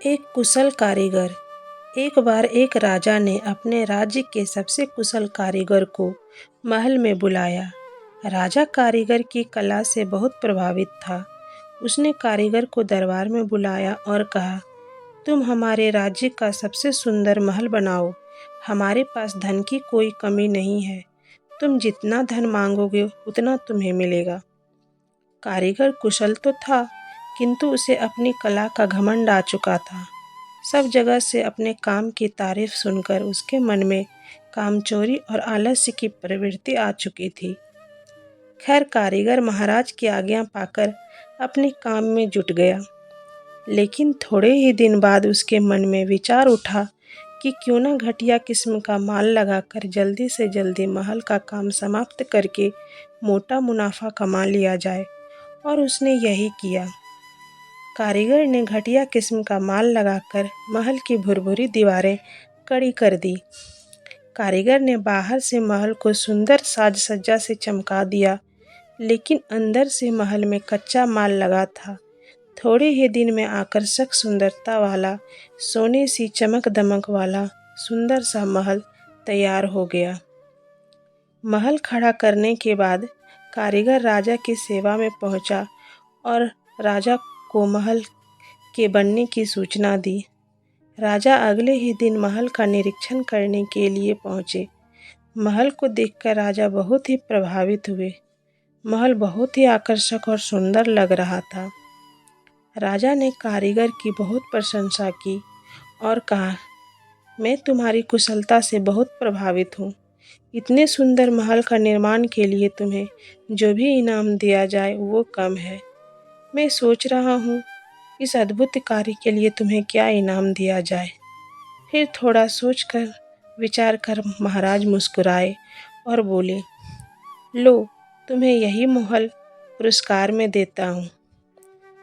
एक कुशल कारीगर। एक बार एक राजा ने अपने राज्य के सबसे कुशल कारीगर को महल में बुलाया। राजा कारीगर की कला से बहुत प्रभावित था। उसने कारीगर को दरबार में बुलाया और कहा, तुम हमारे राज्य का सबसे सुंदर महल बनाओ। हमारे पास धन की कोई कमी नहीं है। तुम जितना धन मांगोगे उतना तुम्हें मिलेगा। कारीगर कुशल तो था, किंतु उसे अपनी कला का घमंड आ चुका था। सब जगह से अपने काम की तारीफ सुनकर उसके मन में कामचोरी और आलस्य की प्रवृत्ति आ चुकी थी। खैर, कारीगर महाराज की आज्ञा पाकर अपने काम में जुट गया। लेकिन थोड़े ही दिन बाद उसके मन में विचार उठा कि क्यों न घटिया किस्म का माल लगाकर जल्दी से जल्दी महल का काम समाप्त करके मोटा मुनाफा कमा लिया जाए, और उसने यही किया। कारीगर ने घटिया किस्म का माल लगाकर महल की भुरभुरी दीवारें कड़ी कर दी। कारीगर ने बाहर से महल को सुंदर साज सज्जा से चमका दिया, लेकिन अंदर से महल में कच्चा माल लगा था। थोड़े ही दिन में आकर्षक सुंदरता वाला, सोने सी चमक दमक वाला सुंदर सा महल तैयार हो गया। महल खड़ा करने के बाद कारीगर राजा की सेवा में पहुंचा और राजा को महल के बनने की सूचना दी। राजा अगले ही दिन महल का निरीक्षण करने के लिए पहुंचे। महल को देखकर राजा बहुत ही प्रभावित हुए। महल बहुत ही आकर्षक और सुंदर लग रहा था। राजा ने कारीगर की बहुत प्रशंसा की और कहा, मैं तुम्हारी कुशलता से बहुत प्रभावित हूँ। इतने सुंदर महल का निर्माण के लिए तुम्हें जो भी इनाम दिया जाए वो कम है। मैं सोच रहा हूँ इस अद्भुत कार्य के लिए तुम्हें क्या इनाम दिया जाए। फिर थोड़ा सोचकर विचार कर महाराज मुस्कुराए और बोले, लो, तुम्हें यही महल पुरस्कार में देता हूँ।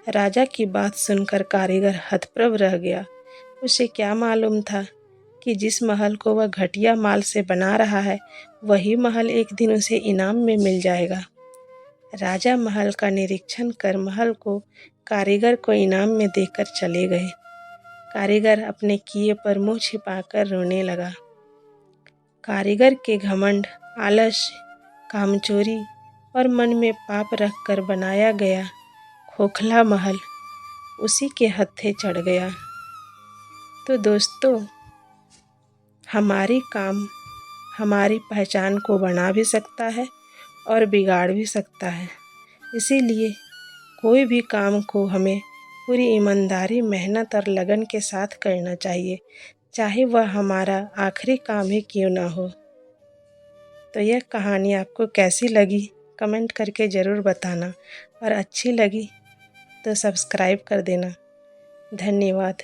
राजा की बात सुनकर कारीगर हतप्रभ रह गया। उसे क्या मालूम था कि जिस महल को वह घटिया माल से बना रहा है, वही महल एक दिन उसे इनाम में मिल जाएगा। राजा महल का निरीक्षण कर महल को कारीगर को इनाम में देकर चले गए। कारीगर अपने किए पर मुंह छिपाकर रोने लगा। कारीगर के घमंड, आलस्य, कामचोरी और मन में पाप रखकर बनाया गया खोखला महल उसी के हत्थे चढ़ गया। तो दोस्तों, हमारी काम हमारी पहचान को बना भी सकता है और बिगाड़ भी सकता है। इसीलिए कोई भी काम को हमें पूरी ईमानदारी, मेहनत और लगन के साथ करना चाहिए, चाहे वह हमारा आखिरी काम ही क्यों ना हो। तो यह कहानी आपको कैसी लगी कमेंट करके ज़रूर बताना, और अच्छी लगी तो सब्सक्राइब कर देना। धन्यवाद।